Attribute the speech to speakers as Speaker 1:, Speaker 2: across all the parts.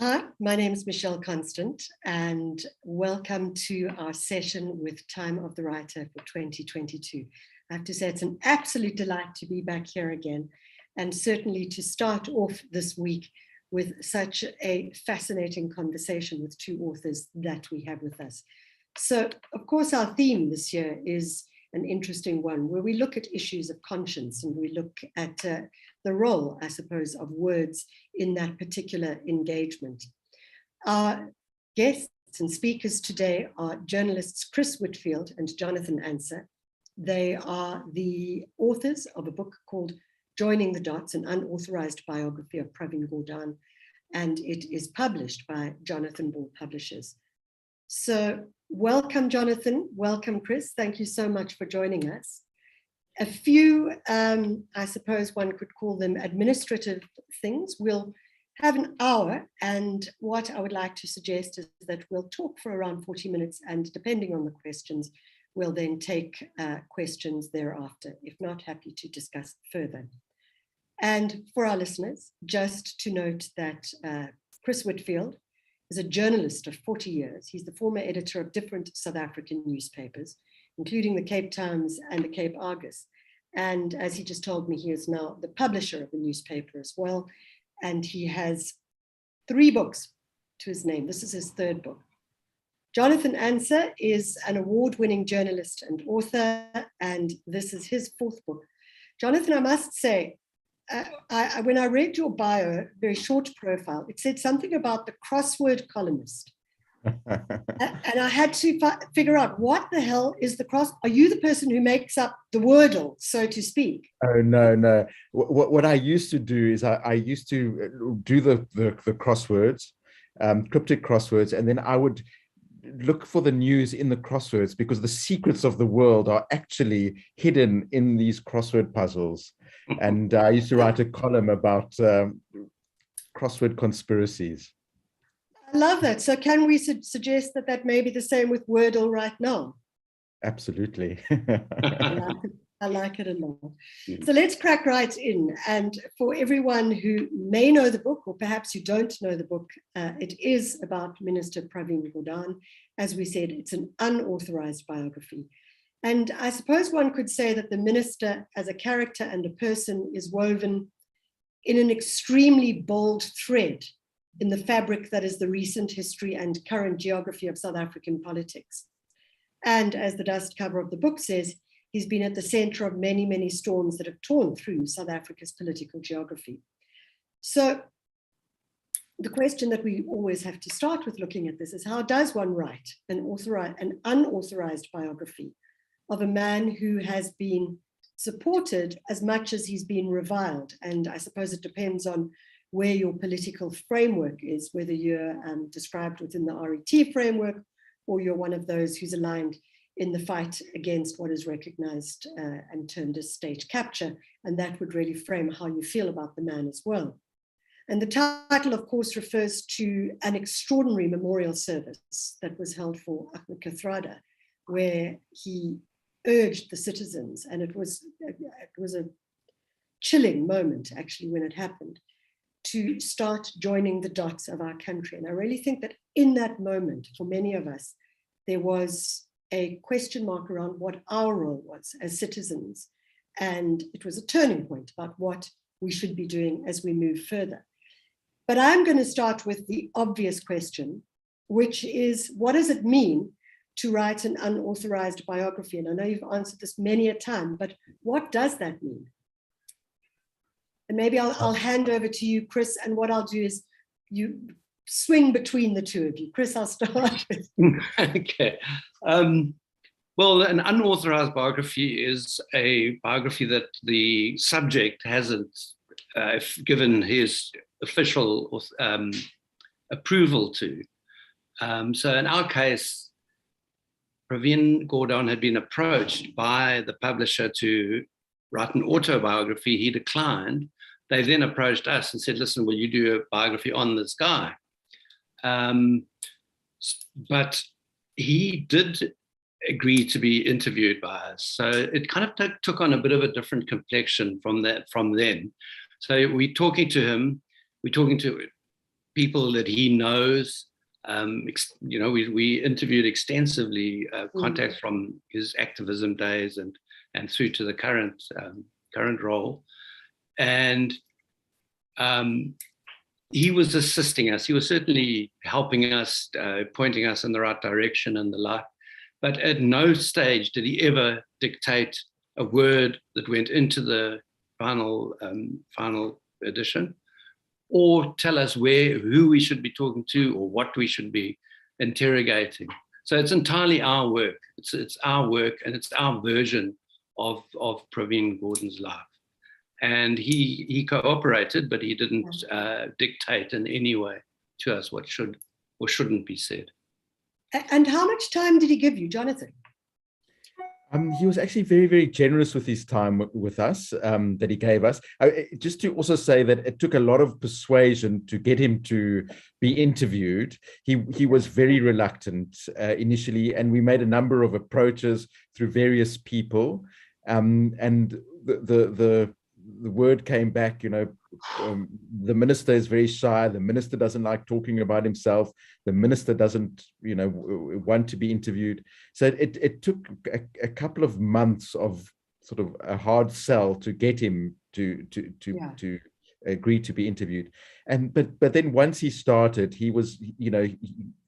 Speaker 1: Hi, my name is Michelle Constant, and welcome to our session with Time of the Writer for 2022. I have to say it's an absolute delight to be back here again, and certainly to start off this week with such a fascinating conversation with two authors that we have with us. So, of course, our theme this year is an interesting one, where we look at issues of conscience and we look at the role, I suppose, of words in that particular engagement. Our guests and speakers today are journalists Chris Whitfield and Jonathan Ancer. They are the authors of a book called Joining the Dots, an unauthorized biography of Pravin Gordhan, and it is published by Jonathan Ball Publishers. So welcome, Jonathan. Welcome, Chris. Thank you so much for joining us. A few, I suppose one could call them administrative things. We'll have an hour, and what I would like to suggest is that we'll talk for around 40 minutes, and depending on the questions, we'll then take questions thereafter. If not, happy to discuss further. And for our listeners, just to note that Chris Whitfield is a journalist of 40 years. He's the former editor of different South African newspapers, including the Cape Times and the Cape Argus. And as he just told me, he is now the publisher of the newspaper as well. And he has 3 books to his name. This is his 3rd book. Jonathan Ancer is an award-winning journalist and author, and this is his 4th book. Jonathan, I must say, when I read your bio, very short profile, it said something about the crossword columnist. And I had to figure out, what the hell is the cross? Are you the person who makes up the wordle, so to speak?
Speaker 2: Oh, no. What I used to do is I used to do the crosswords, cryptic crosswords, and then I would look for the news in the crosswords, because the secrets of the world are actually hidden in these crossword puzzles. And I used to write a column about crossword conspiracies.
Speaker 1: I love that. So can we suggest that that may be the same with Wordle right now?
Speaker 2: Absolutely.
Speaker 1: I like it a lot. So let's crack right in. And for everyone who may know the book, or perhaps who don't know the book, it is about Minister Pravin Gordhan. As we said, it's an unauthorized biography. And I suppose one could say that the minister as a character and a person is woven in an extremely bold thread in the fabric that is the recent history and current geography of South African politics. And as the dust cover of the book says, he's been at the center of many, many storms that have torn through South Africa's political geography. So the question that we always have to start with looking at this is, how does one write an unauthorized biography of a man who has been supported as much as he's been reviled? And I suppose it depends on where your political framework is, whether you're described within the RET framework, or you're one of those who's aligned in the fight against what is recognized and termed as state capture. And that would really frame how you feel about the man as well. And the title, of course, refers to an extraordinary memorial service that was held for Ahmed Kathrada, where he urged the citizens, and it was a chilling moment, actually, when it happened, to start joining the dots of our country. And I really think that in that moment, for many of us, there was a question mark around what our role was as citizens. And it was a turning point about what we should be doing as we move further. But I'm going to start with the obvious question, which is, what does it mean to write an unauthorized biography? And I know you've answered this many a time, but what does that mean? And maybe I'll hand over to you, Chris, and what I'll do is you swing between the two of you. Chris, I'll start with.
Speaker 3: Okay. Well, an unauthorized biography is a biography that the subject hasn't given his official approval to. So in our case, Pravin Gordhan had been approached by the publisher to write an autobiography. He declined. They then approached us and said, listen, will you do a biography on this guy? But he did agree to be interviewed by us. So it kind of took on a bit of a different complexion from then. So we're talking to him, we're talking to people that he knows. We interviewed extensively contacts from his activism days and through to the current role. And he was assisting us. He was certainly helping us, pointing us in the right direction and the like. But at no stage did he ever dictate a word that went into the final edition, or tell us who we should be talking to or what we should be interrogating. So it's entirely our work. It's our work, and it's our version of Pravin Gordhan's life. And he cooperated, but he didn't dictate in any way to us what should or shouldn't be said.
Speaker 1: And how much time did he give you, Jonathan?
Speaker 2: He was actually very, very generous with his time with us that he gave us. Just to also say that it took a lot of persuasion to get him to be interviewed. He was very reluctant initially, and we made a number of approaches through various people. And the word came back, the minister is very shy. The minister doesn't like talking about himself. The minister doesn't, want to be interviewed. So it took a couple of months of sort of a hard sell to get him to agree to be interviewed. But then once he started, he was,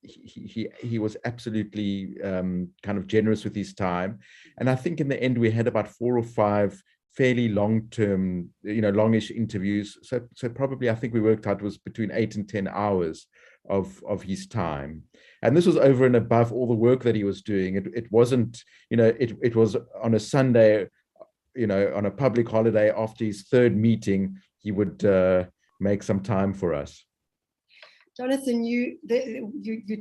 Speaker 2: he was absolutely kind of generous with his time. And I think in the end we had about 4 or 5 fairly long-term, longish interviews. So probably I think we worked out it was between 8 and 10 hours of his time. And this was over and above all the work that he was doing. It wasn't, it was on a Sunday, on a public holiday after his 3rd meeting, he would make some time for us.
Speaker 1: Jonathan, you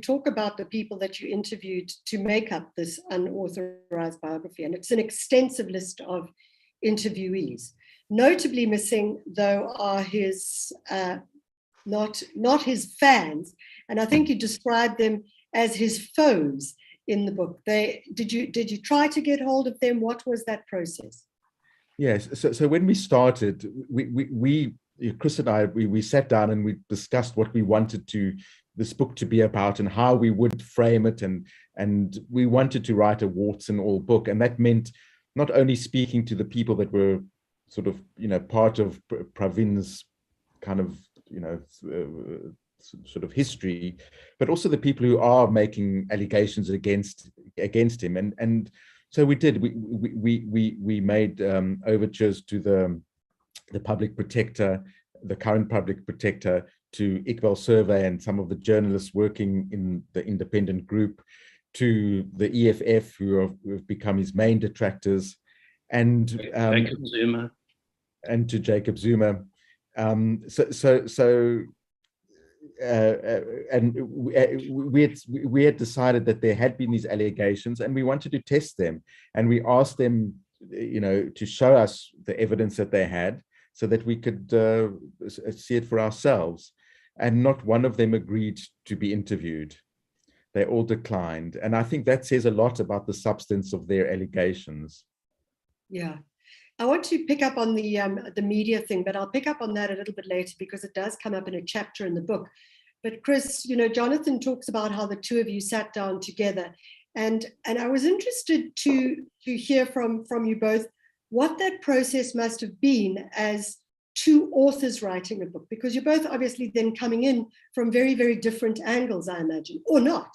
Speaker 1: talk about the people that you interviewed to make up this unauthorized biography, and it's an extensive list of interviewees. Notably missing, though, are his not his fans, and I think you described them as his foes in the book. Did you try to get hold of them? What was that process?
Speaker 2: Yes. So when we started, we Chris and I we sat down and we discussed what we wanted this book to be about and how we would frame it, and we wanted to write a warts and all book, and that meant not only speaking to the people that were sort of, part of Pravin's kind of, sort of history, but also the people who are making allegations against him. And so we did. We made overtures to the public protector, the current public protector, to Iqbal Survey and some of the journalists working in the independent group, to the EFF, who have become his main detractors, and
Speaker 3: Jacob Zuma.
Speaker 2: And to Jacob Zuma. And we had decided that there had been these allegations, and we wanted to test them, and we asked them, to show us the evidence that they had, so that we could see it for ourselves. And not one of them agreed to be interviewed. They all declined. And I think that says a lot about the substance of their allegations.
Speaker 1: Yeah. I want to pick up on the media thing, but I'll pick up on that a little bit later because it does come up in a chapter in the book. But Chris, Jonathan talks about how the two of you sat down together. And I was interested to hear from you both what that process must have been as two authors writing a book, because you're both obviously then coming in from very, very different angles, I imagine, or not.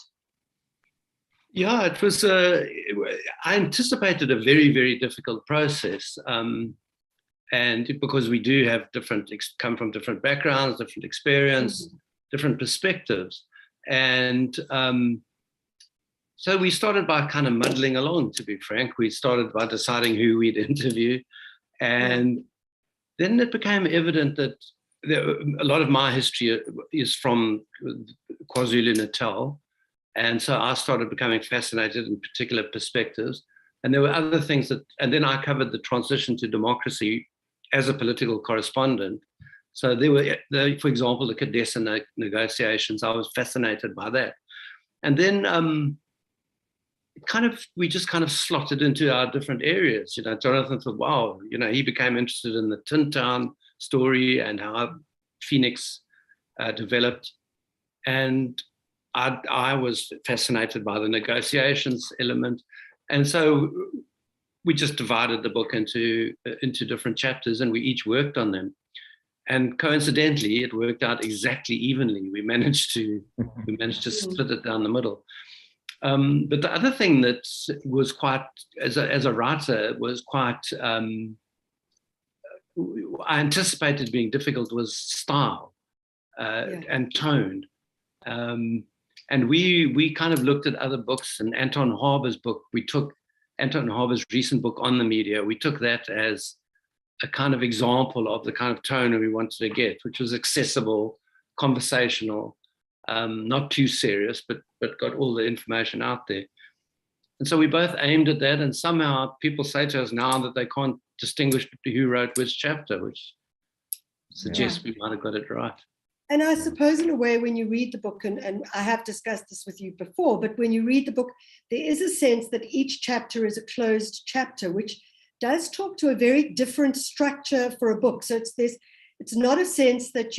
Speaker 3: Yeah, it was, I anticipated a very, very difficult process. And because we do have come from different backgrounds, different experience, different perspectives. And so we started by kind of muddling along, to be frank. We started by deciding who we'd interview. And then it became evident that a lot of my history is from KwaZulu-Natal. And so I started becoming fascinated in particular perspectives. And there were other things and then I covered the transition to democracy as a political correspondent. So there were, for example, the Cadessa negotiations. I was fascinated by that. And then we just kind of slotted into our different areas. Jonathan thought, wow, he became interested in the Tin Town story and how Phoenix developed. And I was fascinated by the negotiations element. And so we just divided the book into different chapters, and we each worked on them. And coincidentally, it worked out exactly evenly. We managed to split it down the middle. But the other thing that was quite, as a writer, was quite, I anticipated being difficult was style and tone. And we kind of looked at other books, and Anton Harber's book, we took Anton Harber's recent book on the media, we took that as a kind of example of the kind of tone we wanted to get, which was accessible, conversational, not too serious, but got all the information out there. And so we both aimed at that, and somehow people say to us now that they can't distinguish who wrote which chapter, which suggests we might have got it right.
Speaker 1: And I suppose in a way, when you read the book, and I have discussed this with you before, but when you read the book, there is a sense that each chapter is a closed chapter, which does talk to a very different structure for a book. So it's not a sense that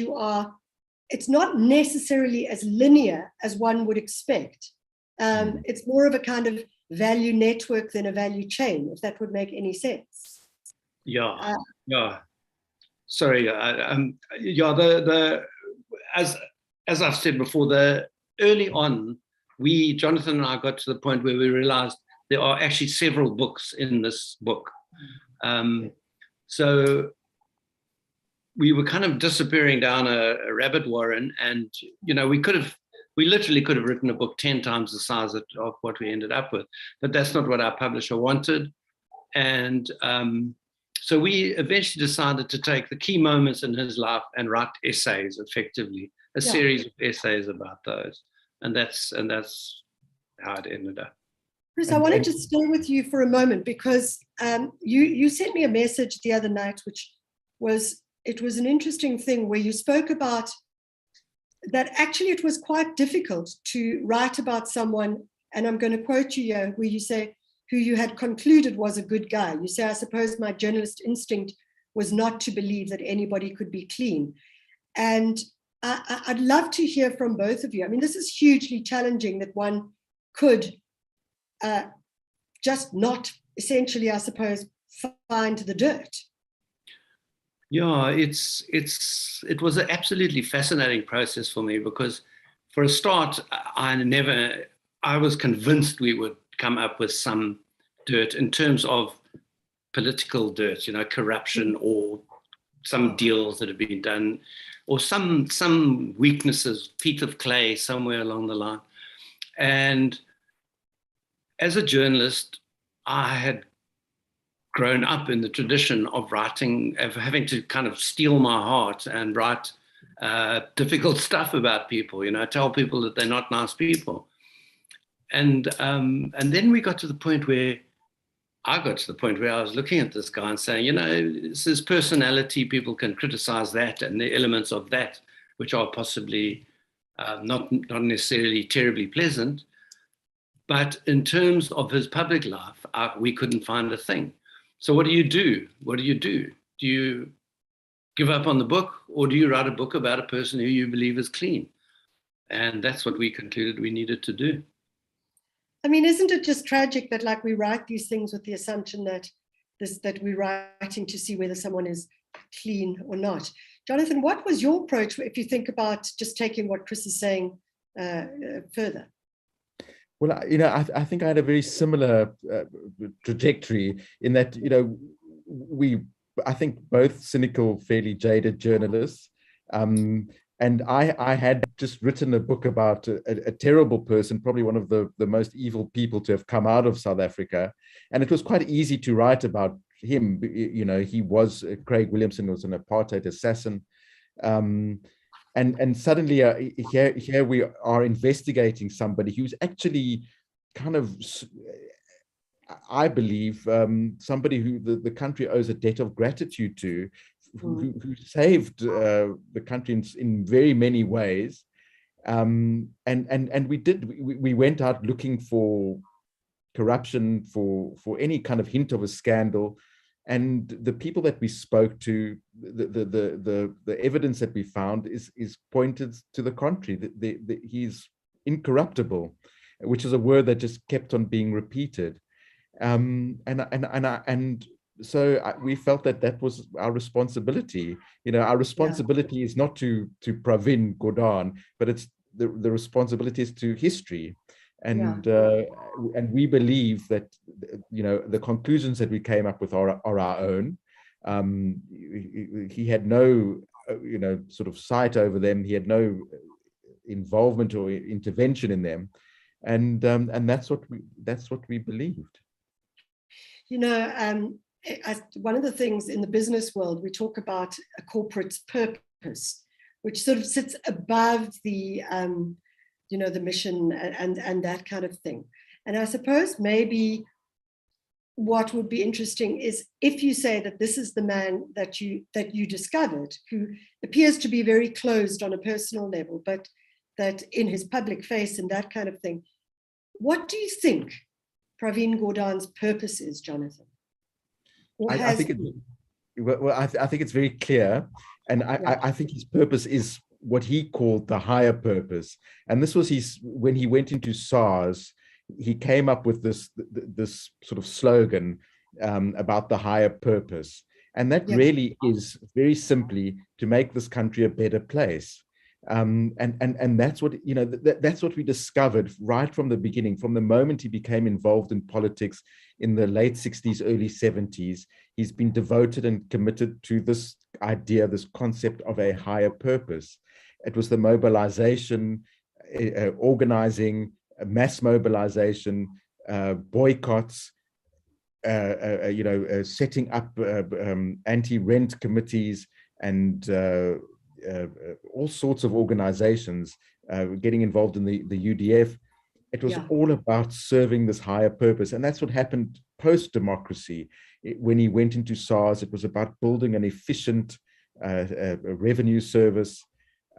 Speaker 1: it's not necessarily as linear as one would expect. It's more of a kind of value network than a value chain, if that would make any sense.
Speaker 3: Yeah. Sorry. As I've said before, early on, Jonathan and I got to the point where we realized there are actually several books in this book. So we were kind of disappearing down a rabbit warren, and we literally could have written a book 10 times the size of what we ended up with, but that's not what our publisher wanted. And so we eventually decided to take the key moments in his life and write essays, effectively, a series of essays about those. And that's how it ended up.
Speaker 1: Chris, I wanted to stay with you for a moment, because you sent me a message the other night, which was an interesting thing, where you spoke about that actually it was quite difficult to write about someone, and I'm going to quote you here, where you say, who you had concluded was a good guy. You say, I suppose my journalist instinct was not to believe that anybody could be clean. And I'd love to hear from both of you. I mean, this is hugely challenging, that one could just not essentially, I suppose, find the dirt.
Speaker 3: Yeah, it was an absolutely fascinating process for me, because for a start, I was convinced we would come up with some dirt in terms of political dirt, corruption, or some deals that have been done, or some weaknesses, feet of clay somewhere along the line. And as a journalist, I had grown up in the tradition of writing, of having to kind of steel my heart and write difficult stuff about people, tell people that they're not nice people. And then we got to the point where I was looking at this guy and saying, it's his personality, people can criticize that and the elements of that, which are possibly not necessarily terribly pleasant. But in terms of his public life, we couldn't find a thing. So what do you do? Do you give up on the book, or do you write a book about a person who you believe is clean? And that's what we concluded we needed to do.
Speaker 1: I mean, isn't it just tragic that we write these things with the assumption that we're writing to see whether someone is clean or not? Jonathan, what was your approach, if you think about just taking what Chris is saying further?
Speaker 2: Well, I think I had a very similar trajectory, in that, I think both cynical, fairly jaded journalists. And I had just written a book about a terrible person, probably one of the most evil people to have come out of South Africa. And it was quite easy to write about him. He was, Craig Williamson was an apartheid assassin. And suddenly here we are investigating somebody who's actually kind of, I believe, somebody who the country owes a debt of gratitude to, who saved the country in very many ways. And we went out looking for corruption, for any kind of hint of a scandal. And the people that we spoke to, the evidence that we found is pointed to the contrary. He's incorruptible, which is a word that just kept on being repeated. So we felt that was our responsibility. Our responsibility is not to Pravin Gordhan, but it's the responsibility is to history. And we believe that the conclusions that we came up with are our own. He had no sort of sight over them. He had no involvement or intervention in them, and that's what we believed.
Speaker 1: One of the things in the business world, we talk about a corporate's purpose, which sort of sits above the the mission and that kind of thing. And I suppose maybe what would be interesting is if you say that this is the man that you discovered, who appears to be very closed on a personal level, but that in his public face and that kind of thing, what do you think Pravin Gordhan's purpose is, Jonathan?
Speaker 2: I think it's very clear, and I think his purpose is what he called the higher purpose. And this was when he went into SARS, he came up with this sort of slogan about the higher purpose. And that really is very simply to make this country a better place. And that's what, that's what we discovered right from the beginning, from the moment he became involved in politics in the late 60s, early 70s. He's been devoted and committed to this idea, this concept of a higher purpose. It was the mobilization, organizing, mass mobilization, boycotts, setting up anti-rent committees and all sorts of organizations, getting involved in the UDF. It was all about serving this higher purpose. And that's what happened post-democracy. When he went into SARS, it was about building an efficient revenue service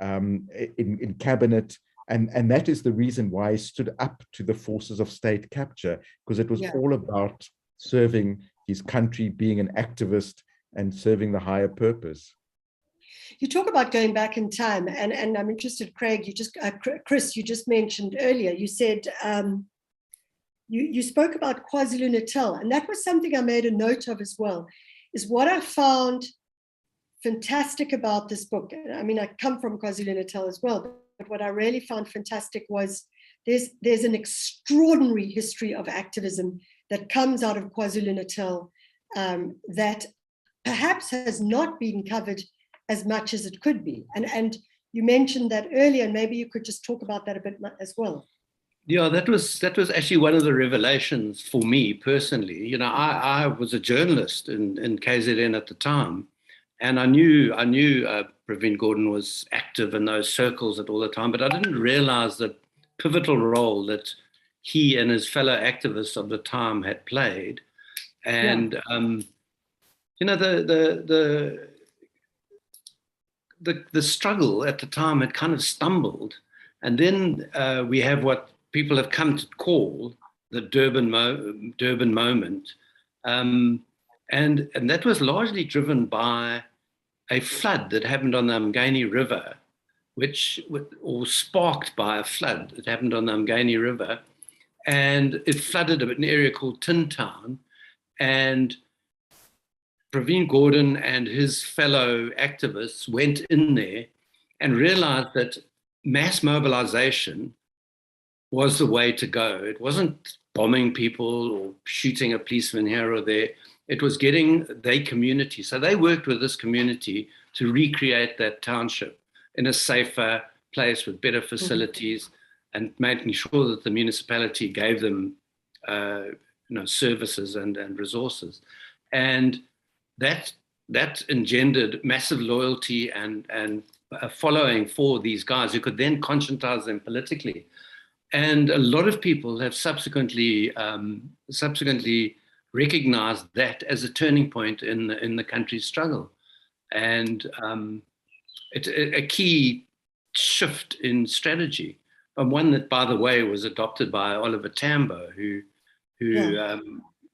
Speaker 2: in cabinet. And that is the reason why he stood up to the forces of state capture, because it was all about serving his country, being an activist and serving the higher purpose.
Speaker 1: You talk about going back in time, and I'm interested, Craig, Chris, you just mentioned earlier, you said, you spoke about KwaZulu-Natal, and that was something I made a note of as well, is what I found fantastic about this book. I mean, I come from KwaZulu-Natal as well, but what I really found fantastic was there's an extraordinary history of activism that comes out of KwaZulu-Natal that perhaps has not been covered as much as it could be. And you mentioned that earlier, and maybe you could just talk about that a bit as well.
Speaker 3: Yeah, that was actually one of the revelations for me personally. I was a journalist in KZN at the time, and I knew Pravin Gordhan was active in those circles at all the time, but I didn't realize the pivotal role that he and his fellow activists of the time had played. And the struggle at the time had kind of stumbled, and then we have what people have come to call the Durban moment, and that was largely driven by a flood that happened on the Umgeni River, or sparked by a flood that happened on the Umgeni River, and it flooded an area called Tin Town, and Pravin Gordhan and his fellow activists went in there and realized that mass mobilization was the way to go. It wasn't bombing people or shooting a policeman here or there. It was getting their community. So they worked with this community to recreate that township in a safer place with better facilities, and making sure that the municipality gave them services and resources. And that engendered massive loyalty and a following for these guys who could then conscientize them politically. And a lot of people have subsequently recognized that as a turning point in the country's struggle. And it's a key shift in strategy, and one that, by the way, was adopted by Oliver Tambo, who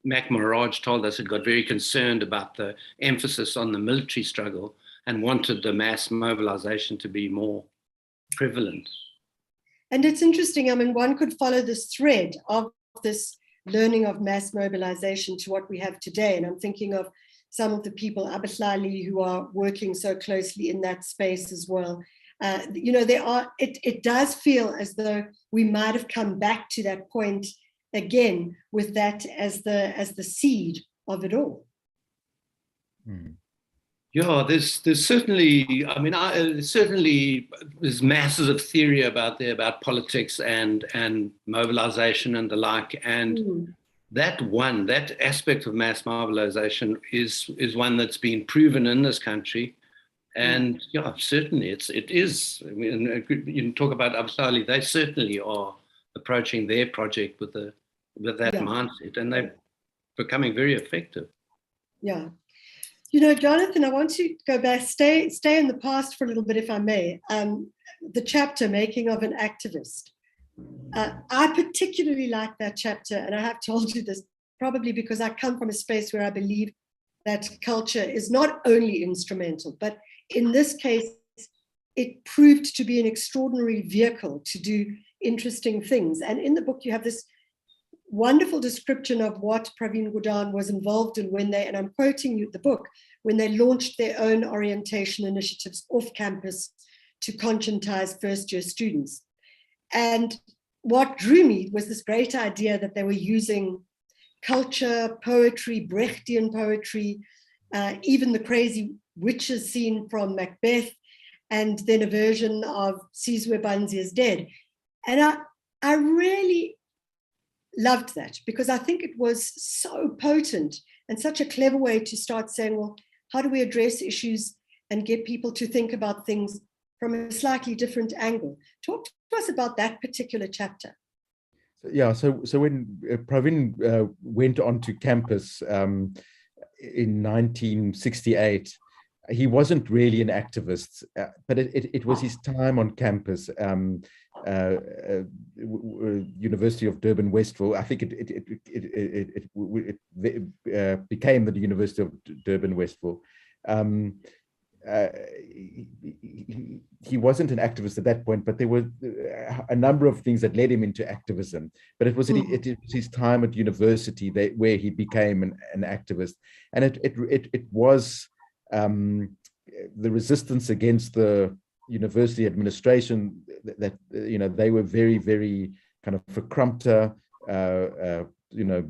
Speaker 3: Mac Mirage told us, had got very concerned about the emphasis on the military struggle and wanted the mass mobilization to be more prevalent.
Speaker 1: And it's interesting, I mean, one could follow this thread of this learning of mass mobilization to what we have today. And I'm thinking of some of the people, Abahlali, who are working so closely in that space as well. You know, it does feel as though we might have come back to that point again with that as the seed of it all.
Speaker 2: Mm.
Speaker 3: Yeah, there's certainly, I mean, there's masses of theory about politics and mobilization and the like, and that aspect of mass mobilization is one that's been proven in this country, and yeah, certainly it is. I mean, you can talk about Abahlali; they certainly are approaching their project with that mindset, and they're becoming very effective.
Speaker 1: Yeah. You know, Jonathan, I want to go back, stay in the past for a little bit, if I may. The chapter, Making of an Activist. I particularly like that chapter, and I have told you this probably because I come from a space where I believe that culture is not only instrumental, but in this case, it proved to be an extraordinary vehicle to do interesting things. And in the book, you have this wonderful description of what Pravin Gordhan was involved in when they, and I'm quoting you the book, when they launched their own orientation initiatives off campus to conscientize first-year students. And what drew me was this great idea that they were using culture, poetry, Brechtian poetry, even the crazy witches scene from Macbeth, and then a version of Busisiwe Mkhwebane is Dead. And I really loved that because I think it was so potent and such a clever way to start saying, well, how do we address issues and get people to think about things from a slightly different angle? Talk to us about that particular chapter.
Speaker 2: Yeah, so when Pravin went onto campus in 1968, he wasn't really an activist, but it was his time on campus, University of Durban Westville. I think it became the University of Durban Westville. He wasn't an activist at that point, but there were a number of things that led him into activism. But it was his time at university where he became an activist, and it was the resistance against the university administration that they were very, very kind of verkrampte,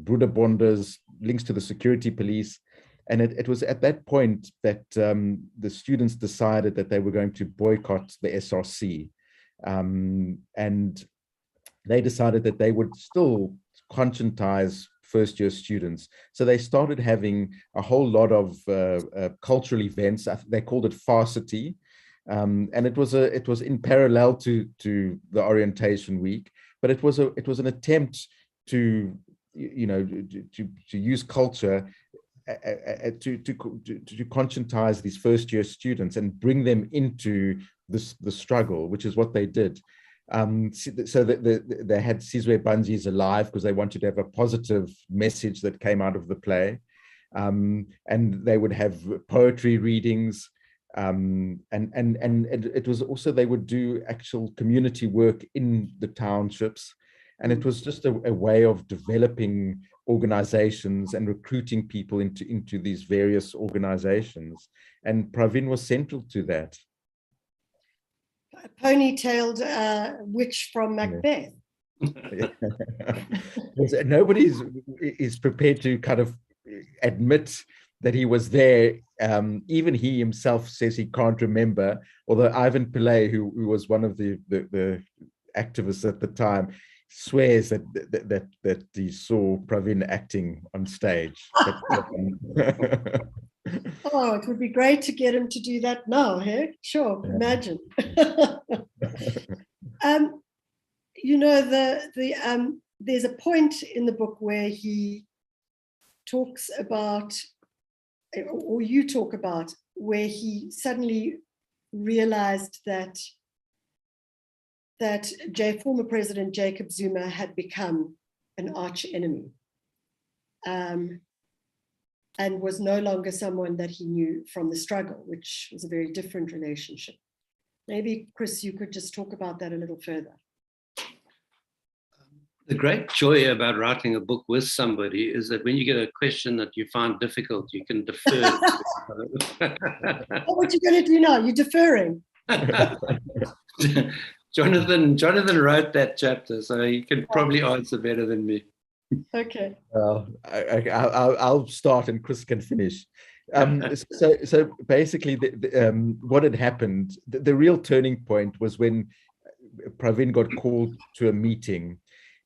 Speaker 2: broederbonders, links to the security police. And it was at that point that the students decided that they were going to boycott the SRC. And they decided that they would still conscientize first-year students. So they started having a whole lot of cultural events. They called it Varsity. And it was in parallel to the orientation week, but it was an attempt to use culture to conscientize these first-year students and bring them into the struggle, which is what they did. So they had Busisiwe Mkhwebane is alive because they wanted to have a positive message that came out of the play, and they would have poetry readings, and it was also they would do actual community work in the townships, and it was just a way of developing organizations and recruiting people into these various organizations, and Pravin was central to that.
Speaker 1: Ponytailed witch from Macbeth.
Speaker 2: Nobody is prepared to kind of admit that he was there. Even he himself says he can't remember, although Ivan Pillay, who was one of the activists at the time, swears that he saw Pravin acting on stage.
Speaker 1: Oh, it would be great to get him to do that now, hey? Sure, imagine. There's a point in the book where he talks about, or you talk about, where he suddenly realized that former President Jacob Zuma had become an arch enemy. and was no longer someone that he knew from the struggle, which was a very different relationship. Maybe, Chris, you could just talk about that a little further.
Speaker 3: The great joy about writing a book with somebody is that when you get a question that you find difficult, you can defer.
Speaker 1: What you going to do now? You're deferring.
Speaker 3: Jonathan wrote that chapter, so he can probably answer better than me.
Speaker 1: Okay.
Speaker 2: Well, I'll start and Chris can finish. So basically, what had happened, the real turning point was when Pravin got called to a meeting.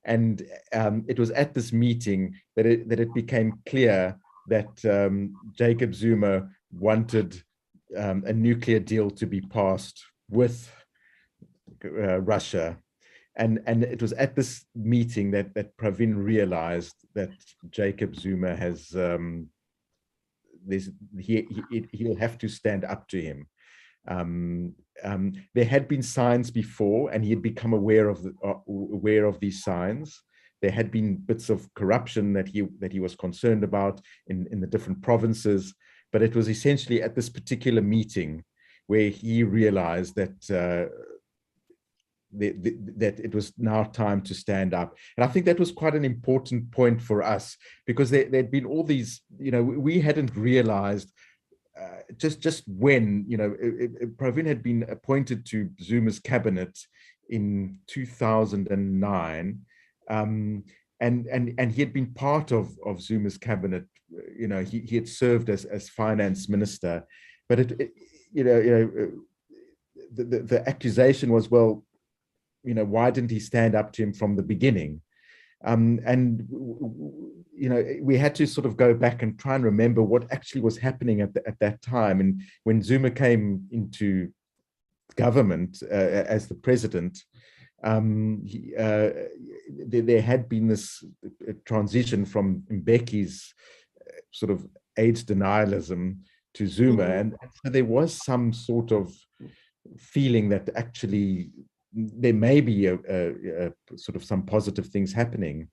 Speaker 2: And it was at this meeting that it became clear that Jacob Zuma wanted a nuclear deal to be passed with Russia. And it was at this meeting that Pravin realized that Jacob Zuma has, he'll have to stand up to him. There had been signs before, and he had become aware of these signs. There had been bits of corruption that he was concerned about in the different provinces, but it was essentially at this particular meeting where he realized that that it was now time to stand up. And I think that was quite an important point for us, because there'd been all these, we hadn't realized just when, Pravin had been appointed to Zuma's cabinet in 2009, and he had been part of Zuma's cabinet. He had served as finance minister, but the accusation was, well, why didn't he stand up to him from the beginning? We had to sort of go back and try and remember what actually was happening at that time. And when Zuma came into government as the president, there had been this transition from Mbeki's sort of AIDS denialism to Zuma, and so there was some sort of feeling that actually there may be a sort of some positive things happening,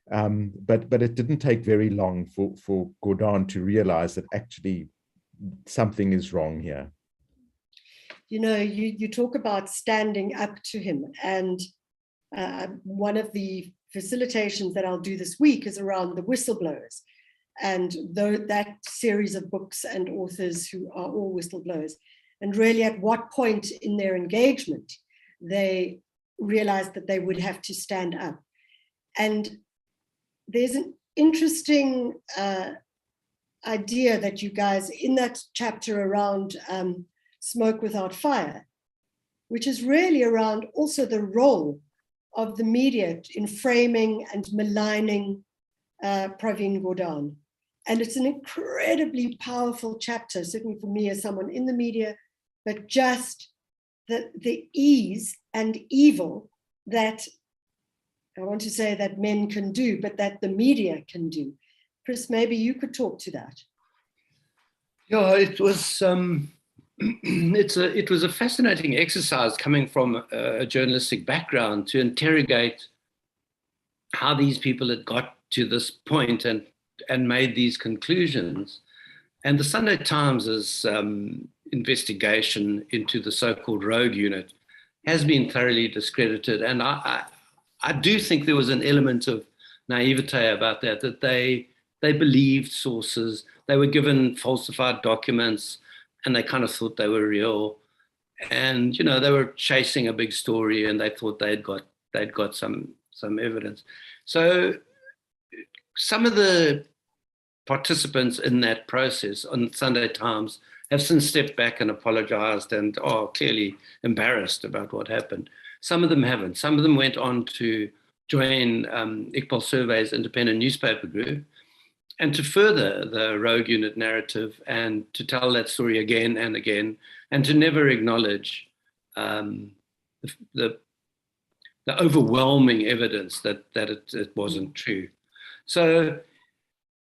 Speaker 2: but it didn't take very long for Gordhan to realize that actually something is wrong here.
Speaker 1: You talk about standing up to him, and one of the facilitations that I'll do this week is around the whistleblowers, and that series of books and authors who are all whistleblowers, and really at what point in their engagement they realized that they would have to stand up. And there's an interesting idea that you guys, in that chapter around smoke without fire, which is really around also the role of the media in framing and maligning Pravin Gordhan. And it's an incredibly powerful chapter, certainly for me as someone in the media, but just the ease and evil that, I want to say that men can do, but that the media can do. Chris, maybe you could talk to that.
Speaker 3: Yeah, it was it was a fascinating exercise coming from a journalistic background to interrogate how these people had got to this point and made these conclusions. And the Sunday Times' investigation into the so-called rogue unit has been thoroughly discredited. And I do think there was an element of naivete about that they believed sources, they were given falsified documents, and they kind of thought they were real. And, they were chasing a big story and they thought they'd got some evidence. So some of the participants in that process on Sunday Times have since stepped back and apologized and are clearly embarrassed about what happened. Some of them haven't. Some of them went on to join Iqbal Survey's independent newspaper group and to further the rogue unit narrative and to tell that story again and again and to never acknowledge the overwhelming evidence that it wasn't true. So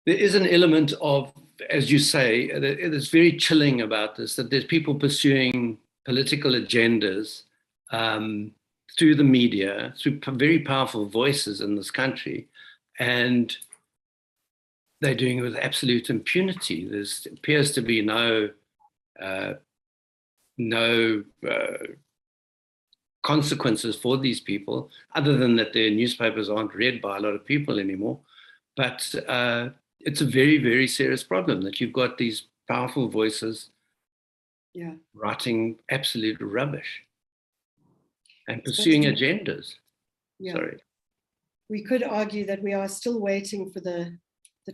Speaker 3: there is an element of, as you say, it is very chilling about this, that there's people pursuing political agendas through the media, through very powerful voices in this country. And they're doing it with absolute impunity. There appears to be no consequences for these people, other than that their newspapers aren't read by a lot of people anymore. But it's a very, very serious problem that you've got these powerful voices writing absolute rubbish and pursuing agendas. Sorry.
Speaker 1: We could argue that we are still waiting for the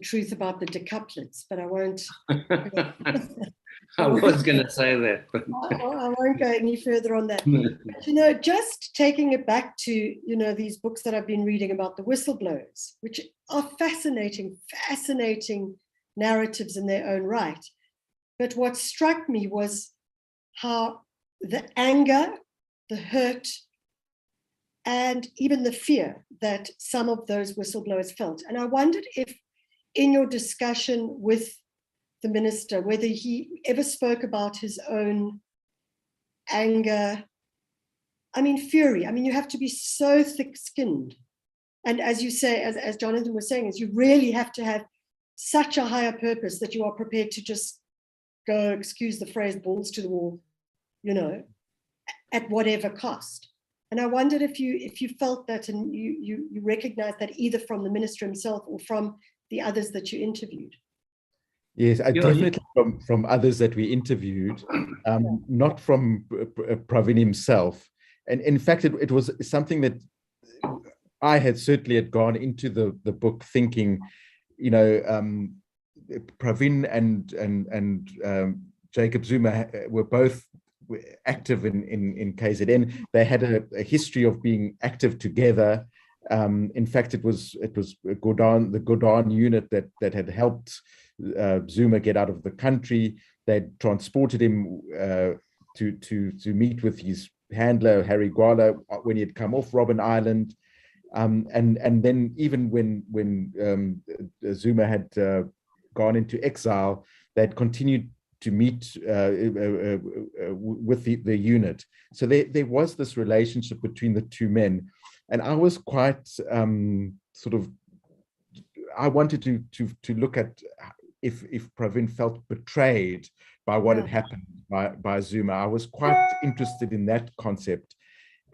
Speaker 1: truth about the decouplets, but I won't.
Speaker 3: I was going to say that. But
Speaker 1: I won't go any further on that. But, just taking it back to, these books that I've been reading about the whistleblowers, which are fascinating narratives in their own right. But what struck me was how the anger, the hurt, and even the fear that some of those whistleblowers felt. And I wondered if in your discussion with the minister, whether he ever spoke about his own anger, fury. You have to be so thick-skinned. And as you say, as Jonathan was saying, is you really have to have such a higher purpose that you are prepared to just go, excuse the phrase, balls to the wall, at whatever cost. And I wondered if you felt that, and you recognized that either from the minister himself or from the others that you interviewed.
Speaker 2: Yes, definitely from others that we interviewed, not from Pravin himself. And in fact, it was something that I certainly had gone into the book thinking, Pravin and Jacob Zuma were both active in KZN. They had a history of being active together. In fact, it was Gordhan, the Gordhan unit that had helped Zuma get out of the country. They'd transported him to meet with his handler Harry Gwala when he had come off Robben Island, and then even when Zuma had gone into exile, they'd continued to meet with the unit. So there was this relationship between the two men, and I was quite I wanted to look at if Pravin felt betrayed by what had happened by Zuma. I was quite interested in that concept,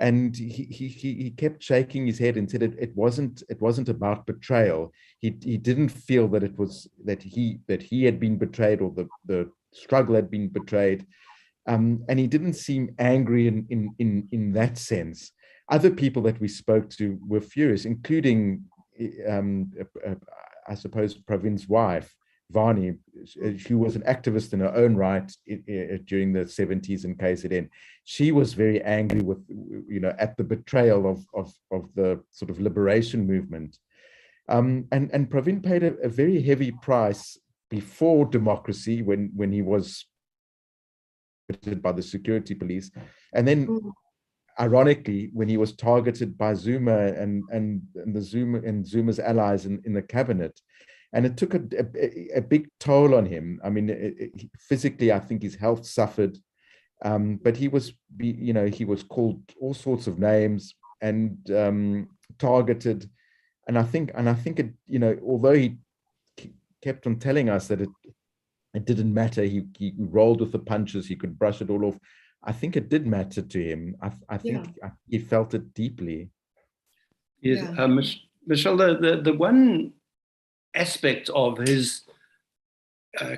Speaker 2: and he kept shaking his head and said it wasn't about betrayal. He didn't feel that it was that he had been betrayed, or the struggle had been betrayed, and he didn't seem angry in that sense. Other people that we spoke to were furious, including I suppose Pravin's wife, Vani. She was an activist in her own right during the 70s in KZN. She was very angry with, at the betrayal of the sort of liberation movement. And Pravin paid a very heavy price before democracy when he was targeted by the security police, and then ironically when he was targeted by Zuma and Zuma's allies in the cabinet. And it took a big toll on him. Physically, I think his health suffered, but he was called all sorts of names and targeted. And I think it, although he kept on telling us that it didn't matter, he rolled with the punches, he could brush it all off. I think it did matter to him. I think he felt it deeply.
Speaker 3: Yes, Michelle, the one aspect of his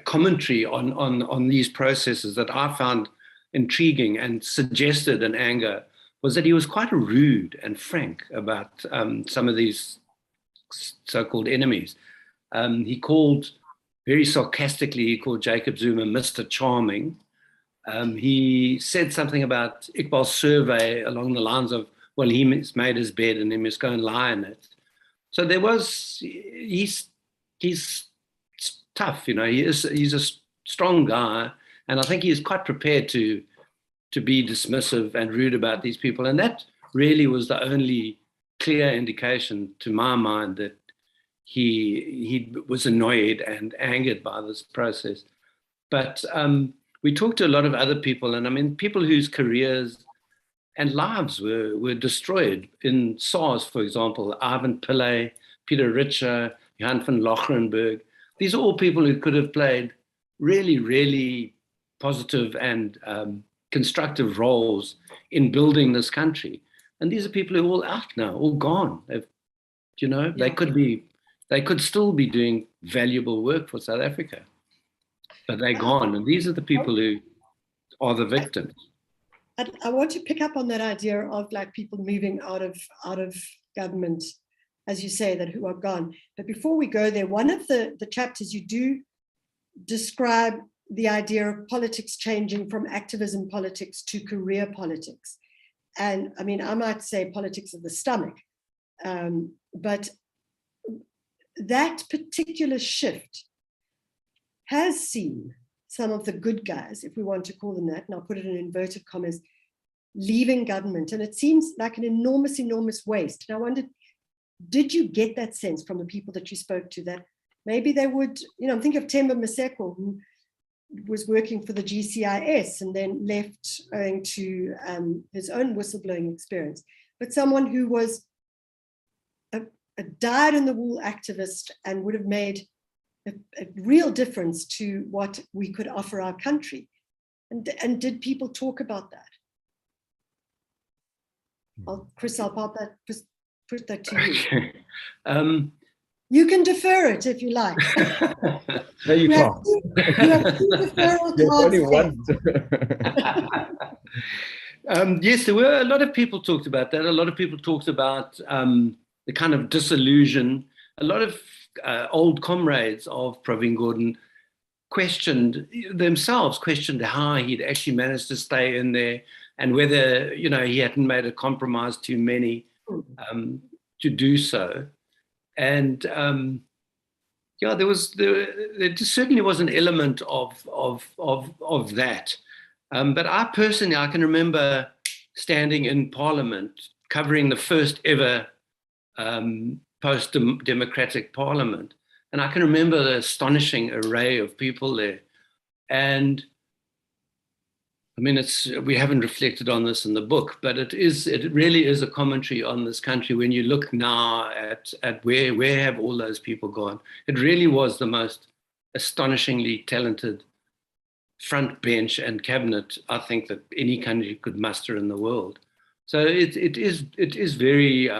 Speaker 3: commentary on these processes that I found intriguing and suggested an anger was that he was quite rude and frank about some of these so-called enemies. He called, very sarcastically, Jacob Zuma Mr. Charming. He said something about Iqbal's survey along the lines of, well, he made his bed and he must go and lie in it. So there was, he's tough, he's a strong guy, and I think he's quite prepared to be dismissive and rude about these people. And that really was the only clear indication to my mind that he was annoyed and angered by this process. But we talked to a lot of other people, and people whose careers and lives were destroyed. In SARS, for example, Ivan Pillay, Peter Richer, Johan van Lochrenberg, These are all people who could have played really, really positive and constructive roles in building this country. And these are people who are all out now, all gone. They could still be doing valuable work for South Africa, but they're gone. And these are the people who are the victims.
Speaker 1: I want to pick up on that idea of like people moving out of government, as you say, that who are gone. But before we go there, one of the chapters you do describe the idea of politics changing from activism politics to career politics. And I mean, I might say politics of the stomach, but that particular shift has seen some of the good guys, if we want to call them that, and I'll put it in inverted commas, leaving government. And it seems like an enormous, enormous waste. And I wondered, did you get that sense from the people that you spoke to that maybe they would, I'm thinking of Themba Maseko, who was working for the GCIS and then left owing to his own whistleblowing experience, but someone who was a dyed-in-the-wool activist and would have made a real difference to what we could offer our country. And did people talk about that? Chris, I'll put that to you.
Speaker 3: Okay.
Speaker 1: You can defer it if you like.
Speaker 2: No, you can't.
Speaker 1: You have two deferral cards.
Speaker 3: Yes, there were a lot of people talked about that. A lot of people talked about the kind of disillusion. A lot of old comrades of Pravin Gordhan questioned how he'd actually managed to stay in there and whether, he hadn't made a compromise too many to do so. And there certainly was an element of that. But I can remember standing in Parliament covering the first ever post-democratic Parliament. And I can remember the astonishing array of people there. And I mean, we haven't reflected on this in the book, but it really is a commentary on this country. When you look now at where have all those people gone? It really was the most astonishingly talented front bench and cabinet, I think, that any country could muster in the world. So it is very,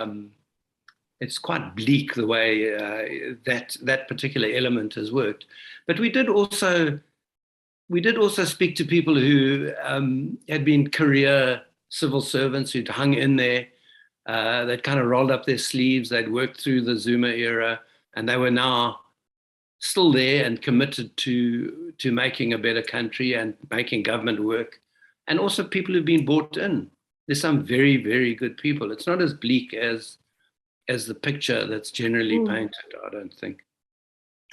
Speaker 3: it's quite bleak the way that particular element has worked. But we did also speak to people who had been career civil servants who'd hung in there. They'd kind of rolled up their sleeves. They'd worked through the Zuma era, and they were now still there and committed to making a better country and making government work. And also people who've been bought in. There's some very, very good people. It's not as bleak as the picture that's generally painted, I don't think.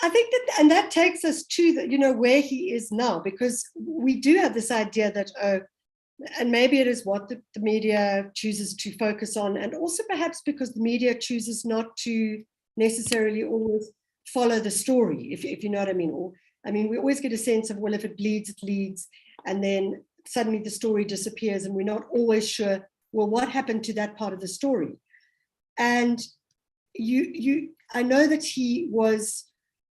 Speaker 1: I think that takes us to where he is now, because we do have this idea that, and maybe it is what the media chooses to focus on, and also perhaps because the media chooses not to necessarily always follow the story, if you know what I mean. Or, I mean, we always get a sense of, well, if it bleeds, it leads, and then suddenly the story disappears, and we're not always sure, well, what happened to that part of the story? And I know that he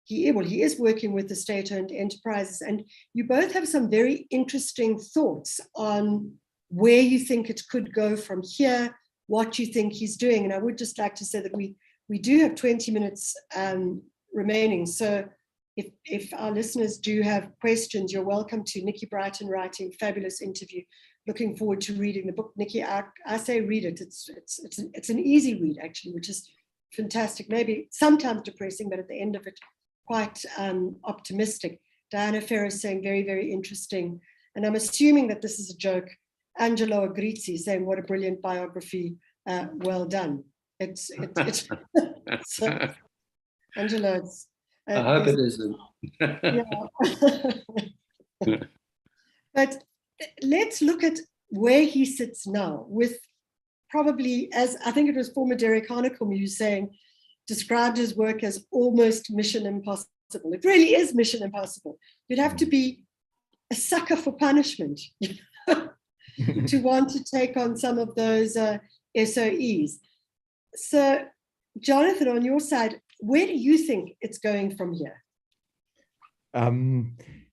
Speaker 1: is working with the state-owned enterprises, and you both have some very interesting thoughts on where you think it could go from here, what you think he's doing. And I would just like to say that we do have 20 minutes remaining. So if our listeners do have questions, you're welcome to. Nikki Brighton writing, fabulous interview. Looking forward to reading the book. Nikki, I say read it. It's an easy read, actually, which is fantastic. Maybe sometimes depressing, but at the end of it, quite optimistic. Diana Ferris saying very, very interesting. And I'm assuming that this is a joke. Angelo Agrizzi saying, what a brilliant biography. Well done. It's so, Angelo, it's,
Speaker 3: I hope it isn't.
Speaker 1: Yeah. But let's look at where he sits now with probably, as I think it was former Derek Hanekom who was saying, described his work as almost mission impossible. It really is mission impossible. You'd have to be a sucker for punishment to want to take on some of those SOEs. So, Jonathan, on your side, where do you think it's going from here?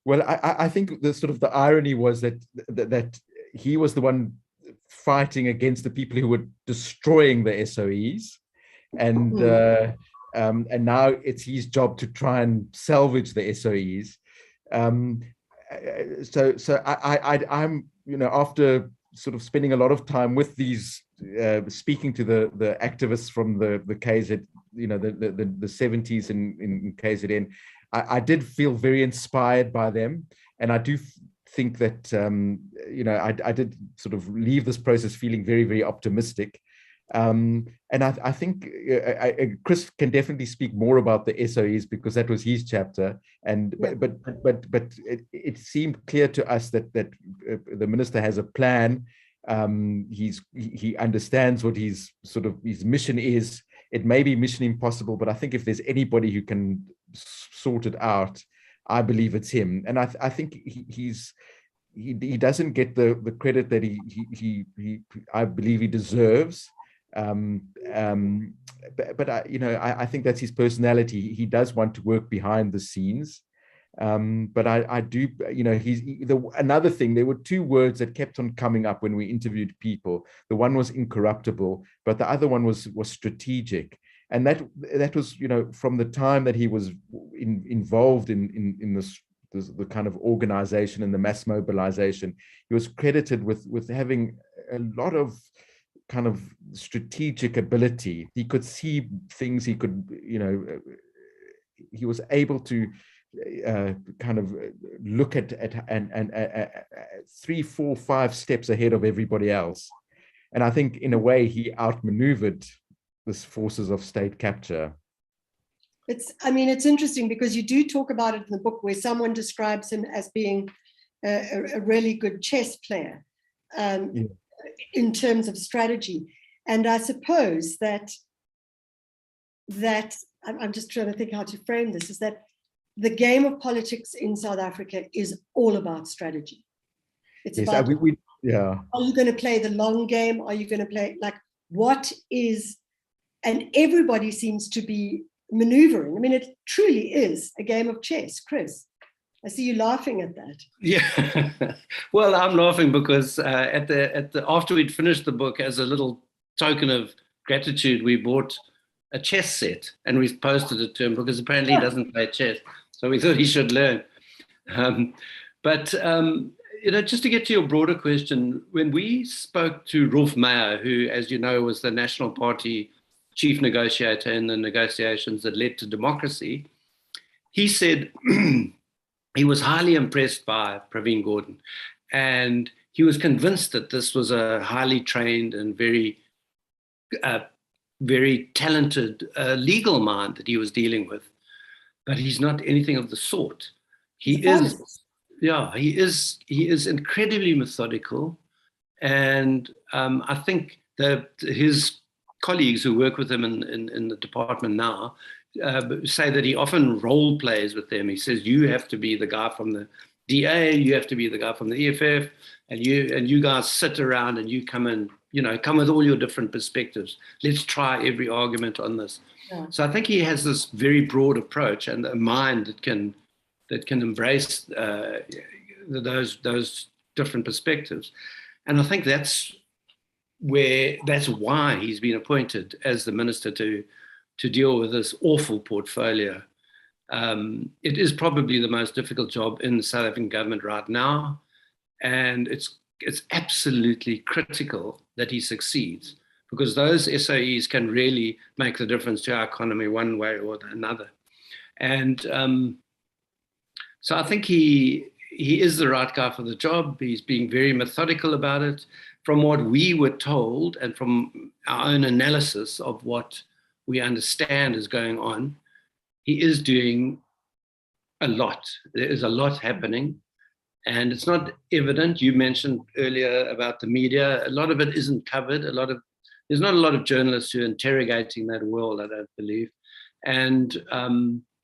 Speaker 2: Well, I think the sort of the irony was that he was the one fighting against the people who were destroying the SOEs, and now it's his job to try and salvage the SOEs. So I'm, after sort of spending a lot of time with these, speaking to the activists from the KZ, the 70s in KZN, I did feel very inspired by them, and I do think that I did sort of leave this process feeling very, very optimistic. And I think Chris can definitely speak more about the SOEs because that was his chapter. And but it seemed clear to us that the minister has a plan. He understands what his mission is. It may be mission impossible, but I think if there's anybody who can sort it out, I believe it's him. And I think he doesn't get the credit that he I believe he deserves. But I think that's his personality. He does want to work behind the scenes. But I do, another thing, there were two words that kept on coming up when we interviewed people. The one was incorruptible, but the other one was strategic. And that was, from the time that he was involved in this, the kind of organization and the mass mobilization, he was credited with having a lot of kind of strategic ability. He could see things, he could, he was able to kind of look at and 3, 4, 5 steps ahead of everybody else. And I think in a way he outmaneuvered the forces of state capture.
Speaker 1: It's interesting because you do talk about it in the book where someone describes him as being a really good chess player. In terms of strategy. And I suppose that I'm just trying to think how to frame this, is that the game of politics in South Africa is all about strategy. It's about, are you going to play the long game? Are you going to play, what is, and everybody seems to be maneuvering. I mean, it truly is a game of chess, Chris. I see you laughing at that.
Speaker 3: Yeah, well, I'm laughing because after we'd finished the book, as a little token of gratitude, we bought a chess set and we posted it to him because apparently he doesn't play chess, so we thought he should learn. But just to get to your broader question, when we spoke to Rolf Meyer, who, as you know, was the National Party chief negotiator in the negotiations that led to democracy, he said. He was highly impressed by Pravin Gordhan, and he was convinced that this was a highly trained and very, very talented legal mind that he was dealing with. But he's not anything of the sort. He is incredibly methodical, and I think that his colleagues who work with him in the department now say that he often role plays with them. He says, you have to be the guy from the DA, you have to be the guy from the EFF, and you guys sit around and you come in, come with all your different perspectives. Let's try every argument on this. Yeah. So I think he has this very broad approach and a mind that can embrace those different perspectives. And I think that's why he's been appointed as the minister to deal with this awful portfolio. It is probably the most difficult job in the South African government right now, and it's absolutely critical that he succeeds, because those SOEs can really make the difference to our economy one way or another. And so I think he is the right guy for the job. He's being very methodical about it. From what we were told and from our own analysis of what we understand is going on, he is doing a lot. There is a lot happening, and it's not evident. You mentioned earlier about the media. A lot of it isn't covered. There's not a lot of journalists who are interrogating that world, I don't believe, and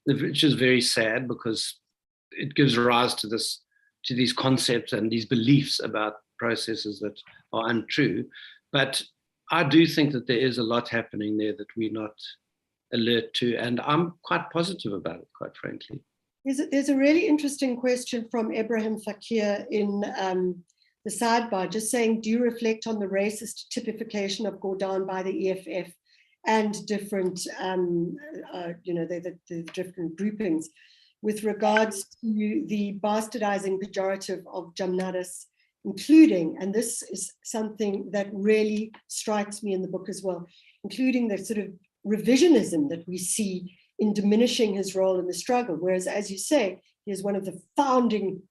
Speaker 3: which is very sad because it gives rise to these concepts and these beliefs about processes that are untrue. But I do think that there is a lot happening there that we're not alert to, and I'm quite positive about it, quite frankly.
Speaker 1: There's a really interesting question from Ibrahim Fakir in the sidebar, just saying, do you reflect on the racist typification of Gordhan by the EFF and different, the different groupings with regards to the bastardizing pejorative of Jamnadas, including, and this is something that really strikes me in the book as well, including the sort of revisionism that we see in diminishing his role in the struggle, whereas, as you say, he is one of the founding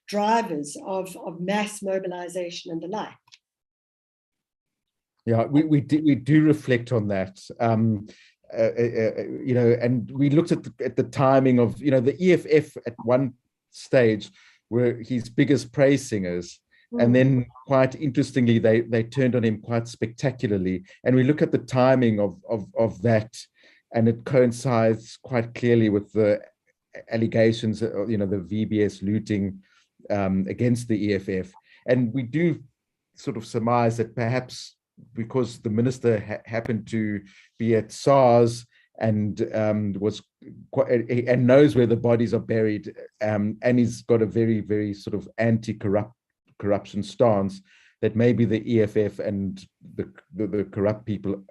Speaker 1: drivers of mass mobilization and the like.
Speaker 2: Yeah, we do reflect on that, and we looked at the timing of, the EFF at one stage were his biggest praise singers, and then quite interestingly, they turned on him quite spectacularly. And we look at the timing of that, and it coincides quite clearly with the allegations, the VBS looting against the EFF. And we do sort of surmise that perhaps because the minister happened to be at SARS and was quite, and knows where the bodies are buried, and he's got a very, very sort of anti-corruption stance, that maybe the EFF and the corrupt people,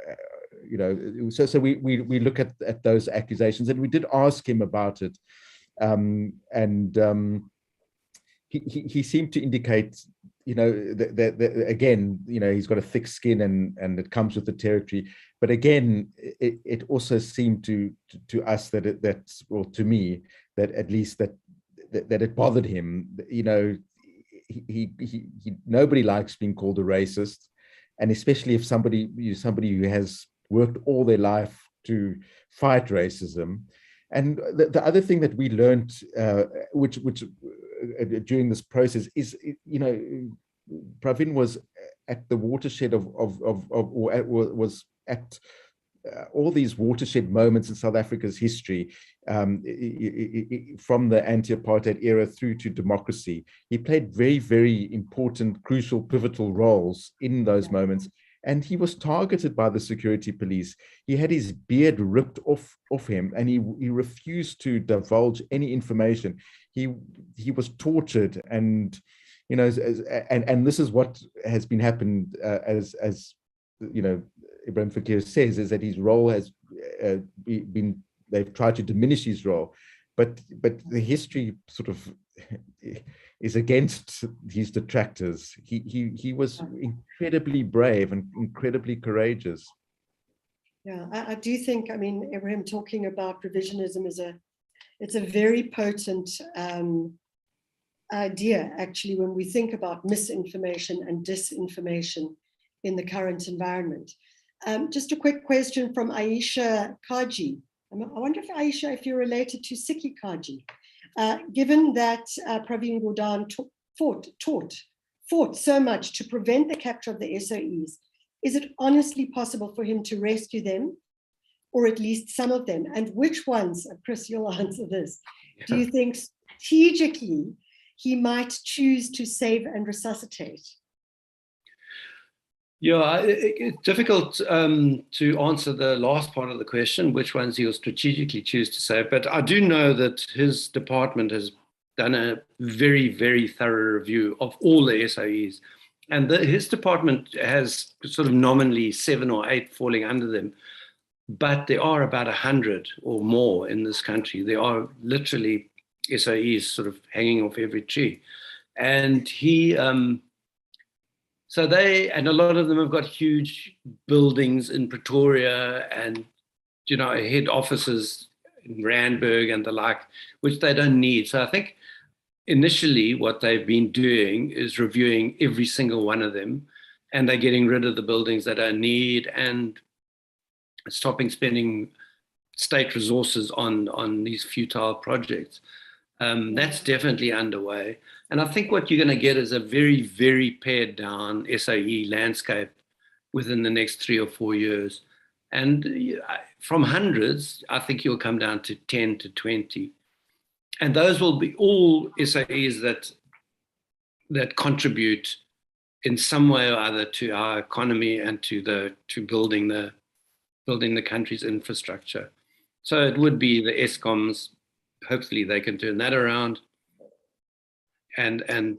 Speaker 2: so we look at those accusations, and we did ask him about it, he seemed to indicate, that again, he's got a thick skin and it comes with the territory. But again, it also seemed to us to me, that at least that it bothered him. He nobody likes being called a racist, and especially if somebody who has worked all their life to fight racism. And the other thing that we learned, which during this process, is, Pravin was at the watershed was at all these watershed moments in South Africa's history, from the anti-apartheid era through to democracy. He played very, very important, crucial, pivotal roles in those moments. And he was targeted by the security police. He had his beard ripped off him, and he refused to divulge any information. He was tortured, and and this is what has been happened, as Ibrahim Fakir says, is that his role has been, they've tried to diminish his role, but the history sort of is against his detractors. He was incredibly brave and incredibly courageous.
Speaker 1: Yeah, I do think, Ibrahim, talking about revisionism it's a very potent idea, actually, when we think about misinformation and disinformation in the current environment. Just a quick question from Aisha Kaji. I wonder if you're related to Siki Kaji. Given that Pravin Gordhan fought so much to prevent the capture of the SOEs, is it honestly possible for him to rescue them, or at least some of them? And which ones, Chris, you'll answer this, do you think strategically he might choose to save and resuscitate?
Speaker 3: Yeah, it's difficult to answer the last part of the question, which ones he'll strategically choose to save. But I do know that his department has done a very, very thorough review of all the SOEs. And his department has sort of nominally 7 or 8 falling under them. But there are about 100 or more in this country. There are literally SOEs sort of hanging off every tree. And so and a lot of them have got huge buildings in Pretoria and, head offices in Randburg and the like, which they don't need. So I think initially what they've been doing is reviewing every single one of them, and they're getting rid of the buildings they don't need and stopping spending state resources on these futile projects. That's definitely underway. And I think what you're going to get is a very, very pared down SOE landscape within the next 3 or 4 years. And from hundreds, I think you'll come down to 10 to 20. And those will be all SOEs that contribute in some way or other to our economy and to building the country's infrastructure. So it would be the Eskoms, hopefully they can turn that around. And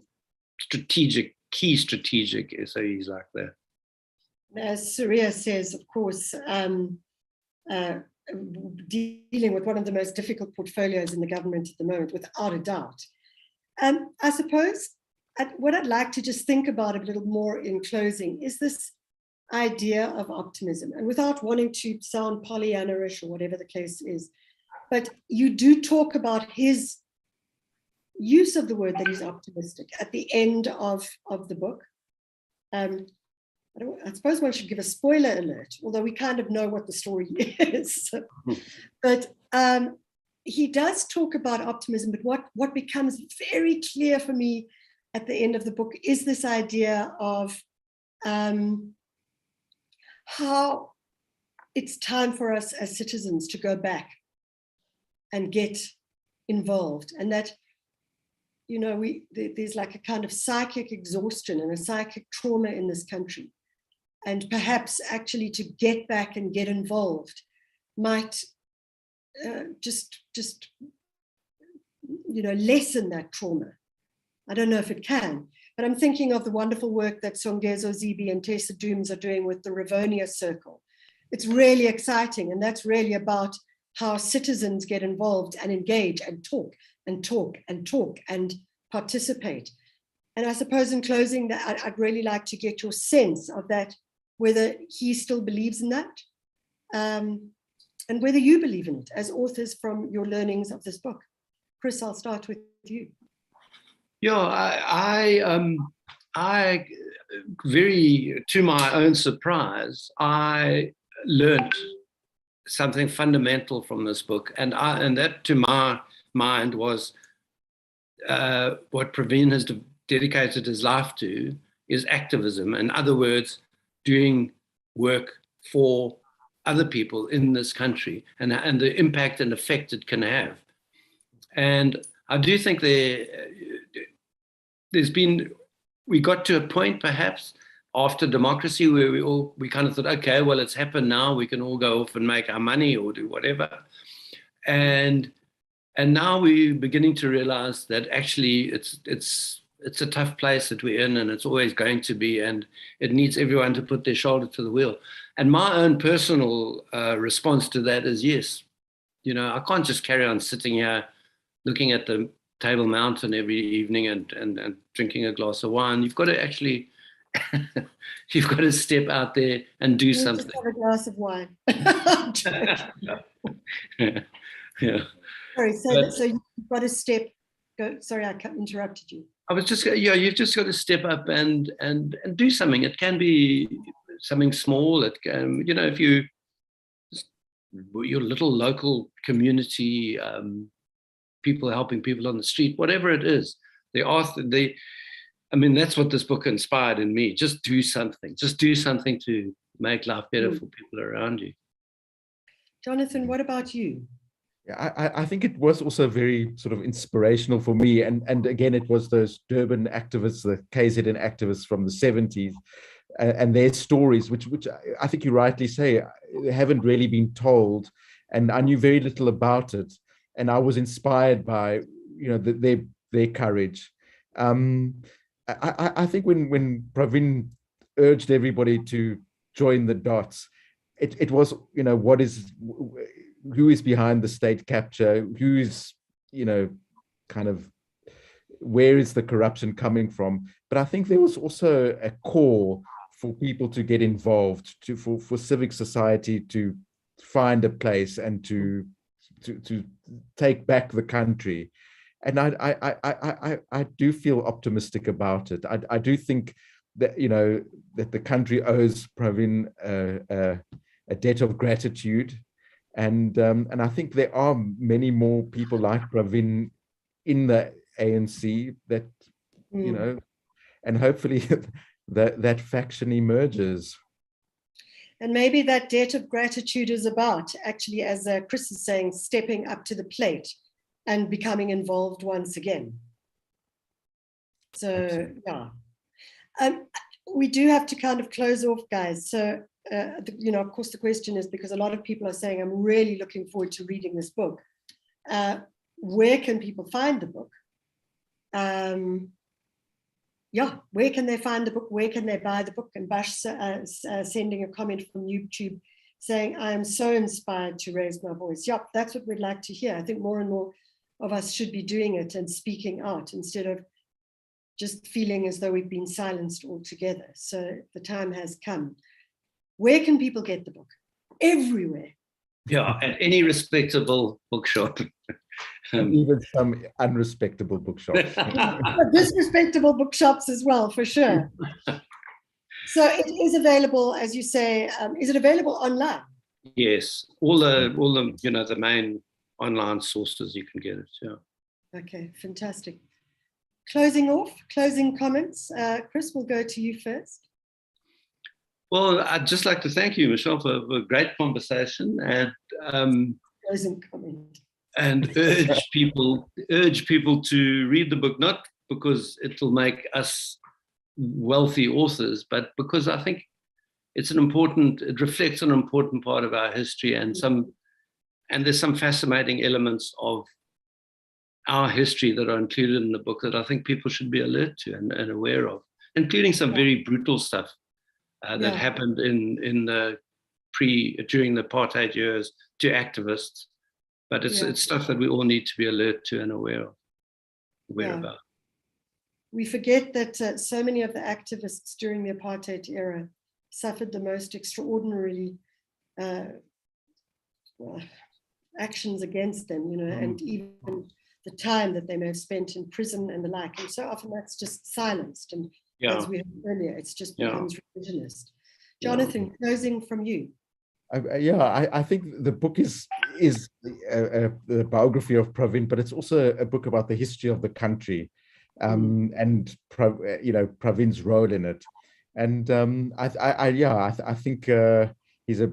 Speaker 3: key strategic essays like that.
Speaker 1: As Saria says, of course, dealing with one of the most difficult portfolios in the government at the moment, without a doubt. I suppose what I'd like to just think about a little more in closing is this idea of optimism, and without wanting to sound Pollyanna-ish or whatever the case is, but you do talk about his use of the word that he's optimistic at the end of the book. I suppose one should give a spoiler alert, although we kind of know what the story is. But he does talk about optimism, but what becomes very clear for me at the end of the book is this idea of how it's time for us as citizens to go back and get involved, and that, you know, there's like a kind of psychic exhaustion and a psychic trauma in this country, and perhaps actually to get back and get involved might just you know, lessen that trauma. I don't know if it can, but I'm thinking of the wonderful work that Songezo Zibi and Tessa Dooms are doing with the Rivonia Circle. It's really exciting, and that's really about how citizens get involved and engage and talk and talk and talk and participate. And I suppose in closing, that I'd really like to get your sense of that, whether he still believes in that, and whether you believe in it as authors from your learnings of this book. Chris, I'll start with you.
Speaker 3: Yeah, I very, to my own surprise, I learned something fundamental from this book, and that, to my mind, was what Pravin has dedicated his life to is activism. In other words, doing work for other people in this country, and the impact and effect it can have. And I do think we got to a point perhaps after democracy where we kind of thought, okay, well, it's happened now, we can all go off and make our money or do whatever. And now we're beginning to realize that actually it's a tough place that we're in, and it's always going to be, and it needs everyone to put their shoulder to the wheel. And my own personal response to that is yes. You know, I can't just carry on sitting here looking at the Table Mountain every evening and drinking a glass of wine. You've got to actually, you've got to step out there and do something.
Speaker 1: Just have a glass of wine.
Speaker 3: Yeah.
Speaker 1: Sorry, so you've got to step. Go. Sorry, I interrupted you.
Speaker 3: I was just, you've just got to step up and do something. It can be something small. It can, you know, if your little local community, people helping people on the street, whatever it is, I mean, that's what this book inspired in me. Just do something. Just do something to make life better for people around you.
Speaker 1: Jonathan, what about you?
Speaker 2: Yeah, I think it was also very sort of inspirational for me. And again, it was those Durban activists, the KZN activists from the 70s, and their stories, which I think you rightly say, haven't really been told. And I knew very little about it. And I was inspired by, you know, their courage. I think when Pravin urged everybody to join the dots, it was, you know, who is behind the state capture, who's, you know, kind of, where is the corruption coming from? But I think there was also a call for people to get involved, for civic society to find a place and to take back the country. And I do feel optimistic about it. I do think that, you know, that the country owes Pravin a debt of gratitude. And I think there are many more people like Pravin in the ANC that, you know, and hopefully that faction emerges.
Speaker 1: And maybe that debt of gratitude is about, actually, as Chris is saying, stepping up to the plate and becoming involved once again. So, absolutely. Yeah. We do have to kind of close off, guys. So, you know, of course, the question is, because a lot of people are saying, I'm really looking forward to reading this book. where can people find the book? Yeah, where can they find the book? Where can they buy the book? And Bash sending a comment from YouTube saying, I am so inspired to raise my voice. Yep, that's what we'd like to hear. I think more and more of us should be doing it and speaking out instead of just feeling as though we've been silenced altogether. So the time has come. Where can people get the book? Everywhere.
Speaker 3: Yeah, at any respectable bookshop.
Speaker 2: Even some unrespectable bookshops.
Speaker 1: Disrespectable bookshops as well, for sure. So it is available, as you say. Is it available online?
Speaker 3: Yes, all the the main online sources you can get it. Yeah.
Speaker 1: Okay, fantastic. Closing comments. Chris, we'll go to you first.
Speaker 3: Well, I'd just like to thank you, Michelle, for a great conversation, and
Speaker 1: closing comment.
Speaker 3: And urge people to read the book, not because it will make us wealthy authors, but because I think it reflects an important part of our history, and there's some fascinating elements of our history that are included in the book that I think people should be alert to and aware of, including some very brutal stuff that happened during the apartheid years to activists. But it's stuff that we all need to be alert to and aware about.
Speaker 1: We forget that so many of the activists during the apartheid era suffered the most extraordinarily actions against them, and even the time that they may have spent in prison and the like. And so often that's just silenced. And as we heard earlier, it's just becomes revisionist. Jonathan, closing from you.
Speaker 2: I think the book is the biography of Pravin, but it's also a book about the history of the country, and Pravin's role in it. And I think he's a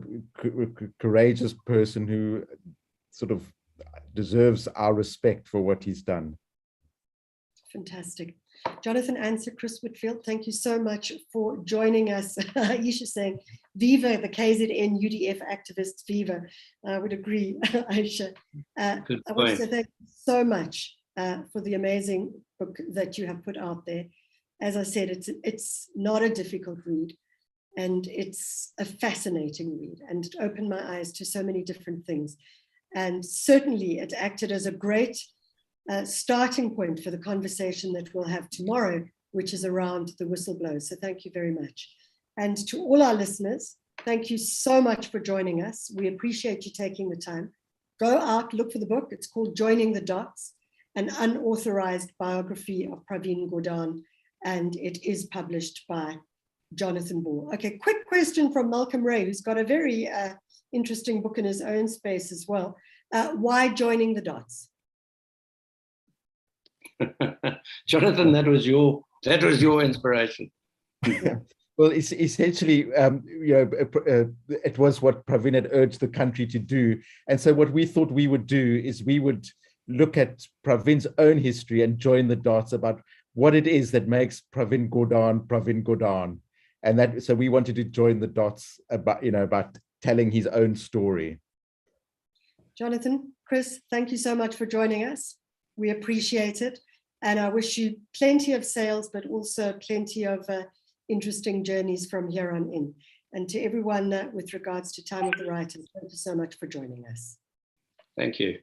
Speaker 2: courageous person who sort of deserves our respect for what he's done.
Speaker 1: Fantastic. Jonathan, Ancer, Chris Whitfield, thank you so much for joining us. Aisha saying, Viva the KZN UDF activists, Viva. I would agree, Aisha. I want to say thank you so much for the amazing book that you have put out there. As I said, it's not a difficult read, and it's a fascinating read, and it opened my eyes to so many different things. And certainly it acted as a great starting point for the conversation that we'll have tomorrow, which is around the whistleblowers. So thank you very much. And to all our listeners, thank you so much for joining us. We appreciate you taking the time. Go out, look for the book. It's called Joining the Dots, an unauthorized biography of Pravin Gordhan, and it is published by Jonathan Ball. Okay, quick question from Malcolm Ray, who's got a very interesting book in his own space as well. Why Joining the Dots?
Speaker 3: Jonathan, that was your inspiration.
Speaker 2: Well, it's essentially, it was what Pravin had urged the country to do. And so what we thought we would do is we would look at Pravin's own history and join the dots about what it is that makes Pravin Gordhan. And so we wanted to join the dots about telling his own story.
Speaker 1: Jonathan, Chris, thank you so much for joining us. We appreciate it. And I wish you plenty of sales, but also plenty of interesting journeys from here on in. And to everyone with regards to Time of the Writers, thank you so much for joining us.
Speaker 3: Thank you.